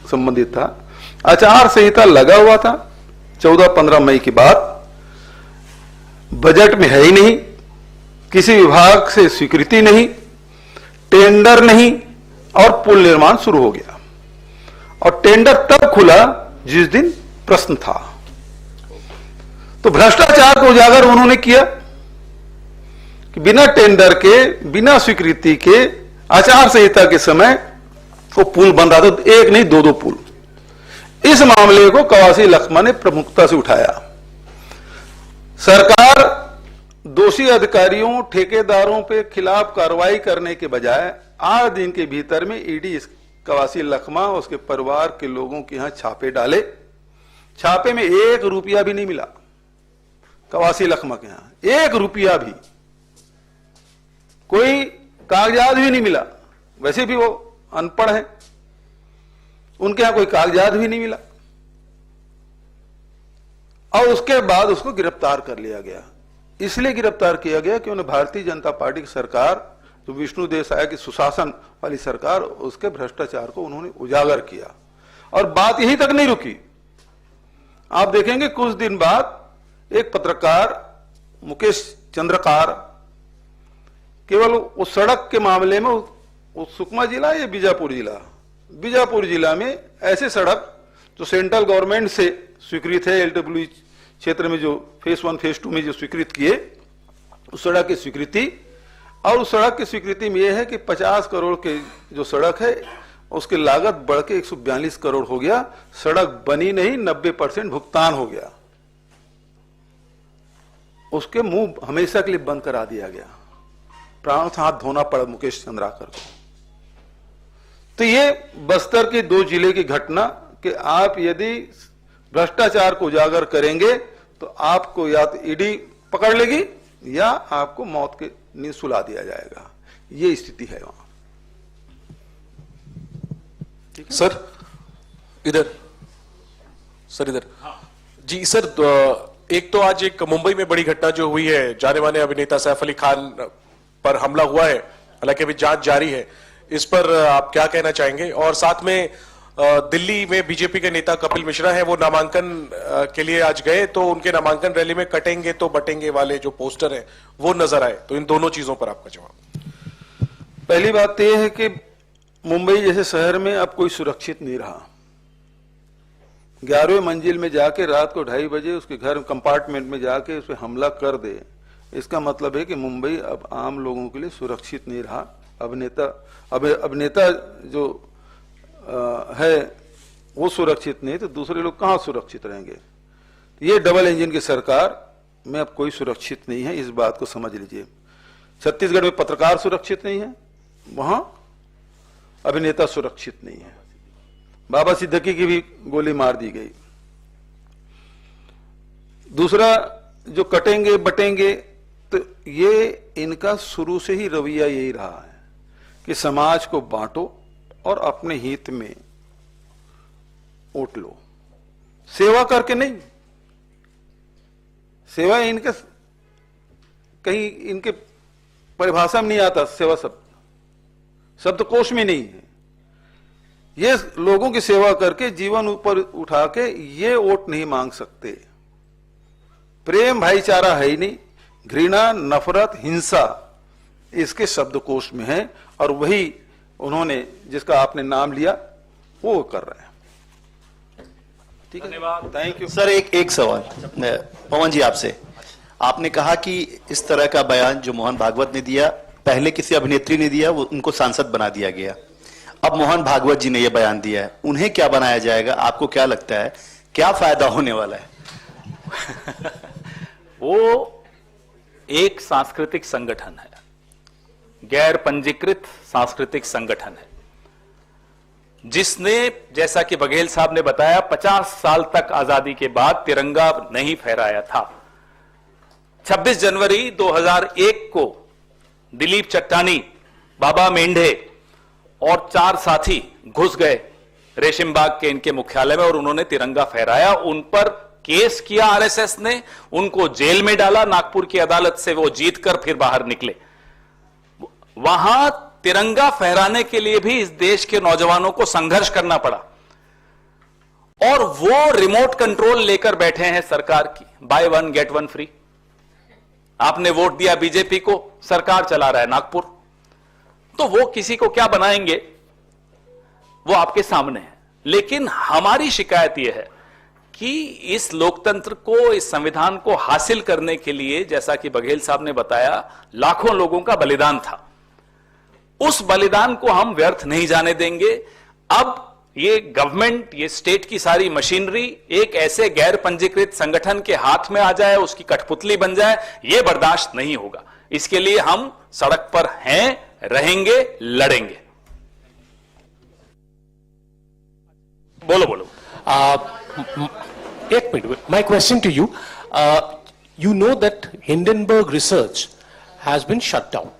संबंधित था। आचार संहिता लगा हुआ था 14-15 मई की बात, बजट में है ही नहीं, किसी विभाग से स्वीकृति नहीं, टेंडर नहीं, और पुल निर्माण शुरू हो गया। और टेंडर तब खुला जिस दिन प्रश्न था। तो भ्रष्टाचार को उजागर उन्होंने किया कि बिना टेंडर के, बिना स्वीकृति के, आचार संहिता के समय वो पुल बन रहा था, एक नहीं दो पुल। इस मामले को कवासी लखमा ने प्रमुखता से उठाया। सरकार दोषी अधिकारियों, ठेकेदारों पे खिलाफ कार्रवाई करने के बजाय 8 दिन के भीतर में ईडी कवासी लखमा और उसके परिवार के लोगों के यहां छापे डाले। छापे में 1 रुपया भी नहीं मिला कवासी लखमा के यहां, 1 रुपया भी, कोई कागजात भी नहीं मिला। वैसे भी वो अनपढ़ है, उनके यहां कोई कागजात भी नहीं मिला। और उसके बाद उसको गिरफ्तार कर लिया गया। इसलिए गिरफ्तार किया गया कि उन्हें भारतीय जनता पार्टी की सरकार, जो विष्णु देसाई की सुशासन वाली सरकार, उसके भ्रष्टाचार को उन्होंने उजागर किया। और बात यहीं तक नहीं रुकी। आप देखेंगे कुछ दिन बाद एक पत्रकार मुकेश चंद्रकार केवल उस सड़क के मामले में, उस सुकमा जिला या बीजापुर जिला में ऐसे सड़क जो सेंट्रल गवर्नमेंट से स्वीकृत है, एलडब्ल्यू क्षेत्र में जो फेज 1 फेज 2 में जो स्वीकृत किए, उस सड़क की स्वीकृति, और उस सड़क की स्वीकृति में यह है कि 50 करोड़ के जो सड़क है उसकी लागत बढ़ के 142 करोड़ हो गया। सड़क बनी नहीं, 90% भुगतान हो गया। उसके मुंह हमेशा के लिए बंद करा दिया गया। प्राणों से हाथ धोना पड़ा मुकेश चंद्राकर को। तो ये बस्तर के 2 जिले की घटना कि आप यदि भ्रष्टाचार को उजागर करेंगे तो आपको या तो ईडी पकड़ लेगी या आपको मौत के नींद सुला दिया जाएगा। ये स्थिति है वहां। सर इधर, सर इधर। जी सर, एक तो आज एक मुंबई में बड़ी घटना जो हुई है, जाने माने अभिनेता सैफ अली खान पर हमला हुआ है, हालांकि अभी जांच जारी है, इस पर आप क्या कहना चाहेंगे? और साथ में दिल्ली में बीजेपी के नेता कपिल मिश्रा हैं, वो नामांकन के लिए आज गए, तो उनके नामांकन रैली में कटेंगे तो बटेंगे वाले जो पोस्टर हैं वो नजर आए। तो इन दोनों चीजों पर आपका जवाब। पहली बात तो यह है कि मुंबई जैसे शहर में अब कोई सुरक्षित नहीं रहा। 11वीं मंजिल में जाके रात को 2:30 बजे उसके घर कंपार्टमेंट में जाके उस पर हमला कर दे, इसका मतलब है कि मुंबई अब आम लोगों के लिए सुरक्षित नहीं रहा। अभिनेता जो है वो सुरक्षित नहीं, तो दूसरे लोग कहां सुरक्षित रहेंगे? ये डबल इंजन की सरकार में अब कोई सुरक्षित नहीं है, इस बात को समझ लीजिए। छत्तीसगढ़ में पत्रकार सुरक्षित नहीं है, वहां अभिनेता सुरक्षित नहीं है। बाबा सिद्दीकी की भी गोली मार दी गई। दूसरा, जो कटेंगे बटेंगे, तो ये इनका शुरू से ही रवैया यही रहा है कि समाज को बांटो और अपने हित में वोट लो, सेवा करके नहीं। सेवा इनके कहीं इनके परिभाषा में नहीं आता, सेवा शब्दकोश में नहीं है। ये लोगों की सेवा करके जीवन ऊपर उठा के ये वोट नहीं मांग सकते। प्रेम भाईचारा है ही नहीं, घृणा, नफरत, हिंसा इसके शब्दकोश में है, और वही उन्होंने जिसका आपने नाम लिया वो कर रहे हैं। ठीक है, धन्यवाद, थैंक यू। सर एक सवाल पवन जी आपसे। आपने कहा कि इस तरह का बयान जो मोहन भागवत ने दिया, पहले किसी अभिनेत्री ने दिया, वो उनको सांसद बना दिया गया। अब मोहन भागवत जी ने यह बयान दिया है, उन्हें क्या बनाया जाएगा? आपको क्या लगता है क्या फायदा होने वाला है? वो एक सांस्कृतिक संगठन है, गैर पंजीकृत सांस्कृतिक संगठन है, जिसने, जैसा कि बघेल साहब ने बताया, 50 साल तक आजादी के बाद तिरंगा नहीं फहराया था। 26 जनवरी 2001 को दिलीप चट्टानी, बाबा मेंढे और 4 साथी घुस गए रेशमबाग के इनके मुख्यालय में और उन्होंने तिरंगा फहराया। उन पर केस किया आरएसएस ने, उनको जेल में डाला, नागपुर की अदालत से वो जीतकर फिर बाहर निकले। वहां तिरंगा फहराने के लिए भी इस देश के नौजवानों को संघर्ष करना पड़ा। और वो रिमोट कंट्रोल लेकर बैठे हैं सरकार की, by one get one free. आपने वोट दिया बीजेपी को, सरकार चला रहा है नागपुर, तो वो किसी को क्या बनाएंगे वो आपके सामने है। लेकिन हमारी शिकायत यह है कि इस लोकतंत्र को, इस संविधान को हासिल करने के लिए, जैसा कि बघेल साहब ने बताया, लाखों लोगों का बलिदान था। उस बलिदान को हम व्यर्थ नहीं जाने देंगे। अब ये गवर्नमेंट, ये स्टेट की सारी मशीनरी एक ऐसे गैर पंजीकृत संगठन के हाथ में आ जाए, उसकी कठपुतली बन जाए, ये बर्दाश्त नहीं होगा। इसके लिए हम सड़क पर हैं, रहेंगे, लड़ेंगे। बोलो बोलो। एक minute, my question to you, you know that Hindenburg research has been shut down.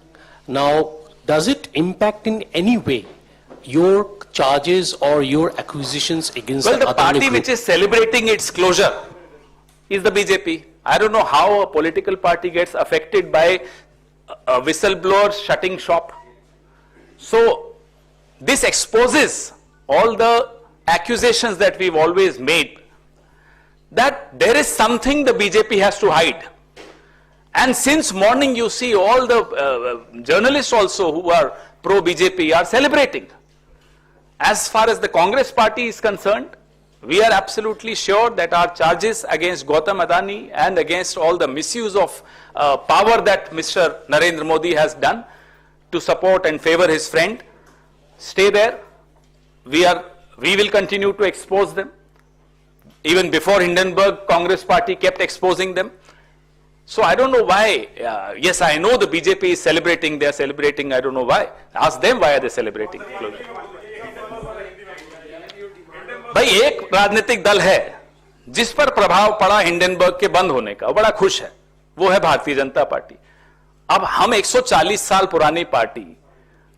Now, does it impact in any way your charges or your accusations against Well, the Adani party group? which is celebrating its closure is the BJP. I don't know how a political party gets affected by a whistleblower shutting shop. So, this exposes all the accusations that we've always made, that there is something the BJP has to hide. And since morning you see all the journalists also who are pro-BJP are celebrating. As far as the Congress party is concerned, we are absolutely sure that our charges against Gautam Adani and against all the misuse of power that Mr. Narendra Modi has done to support and favor his friend stay there. We will continue to expose them. Even before Hindenburg, Congress party kept exposing them. So I don't know why. Yes, I know the BJP is celebrating. They are celebrating. I don't know why. Ask them why are they celebrating. भाई, एक राजनीतिक दल है जिस पर प्रभाव पड़ा Hindenburg के बंद होने का, वो बड़ा खुश है, वो है भारतीय जनता पार्टी। अब हम 140 साल पुरानी पार्टी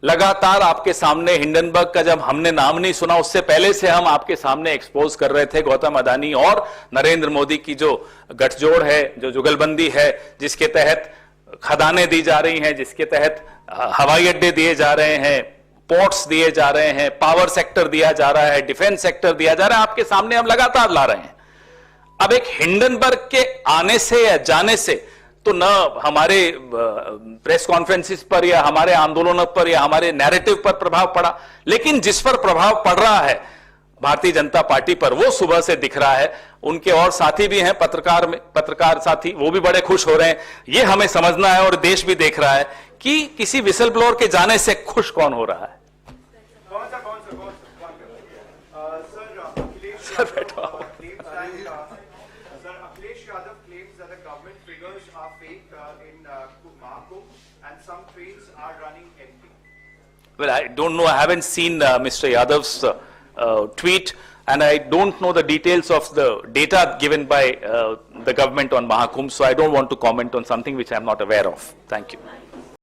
लगातार आपके सामने, हिंडनबर्ग का जब हमने नाम नहीं सुना उससे पहले से हम आपके सामने एक्सपोज कर रहे थे गौतम अदानी और नरेंद्र मोदी की जो गठजोड़ है, जो जुगलबंदी है, जिसके तहत खदानें दी जा रही हैं, जिसके तहत हवाई अड्डे दिए जा रहे हैं, पोर्ट्स दिए जा रहे हैं, पावर सेक्टर दिया जा रहा है, डिफेंस सेक्टर दिया जा रहा है, आपके सामने हम लगातार ला रहे हैं। अब एक हिंडनबर्ग के आने से या जाने से तो न हमारे प्रेस कॉन्फ्रेंसिस पर या हमारे आंदोलनों पर या हमारे नैरेटिव पर प्रभाव पड़ा, लेकिन जिस पर प्रभाव पड़ रहा है भारतीय जनता पार्टी पर, वो सुबह से दिख रहा है। उनके और साथी भी हैं पत्रकार साथी, वो भी बड़े खुश हो रहे हैं। ये हमें समझना है और देश भी देख रहा है कि किसी विसल ब्लोअर के जाने से खुश कौन हो रहा है। Sir, Akhilesh Yadav claims that the government figures are fake in Mahakumbh and some trains are running empty. Well, I don't know. I haven't seen Mr. Yadav's tweet, and I don't know the details of the data given by the government on Mahakumbh, so I don't want to comment on something which I am not aware of. Thank you.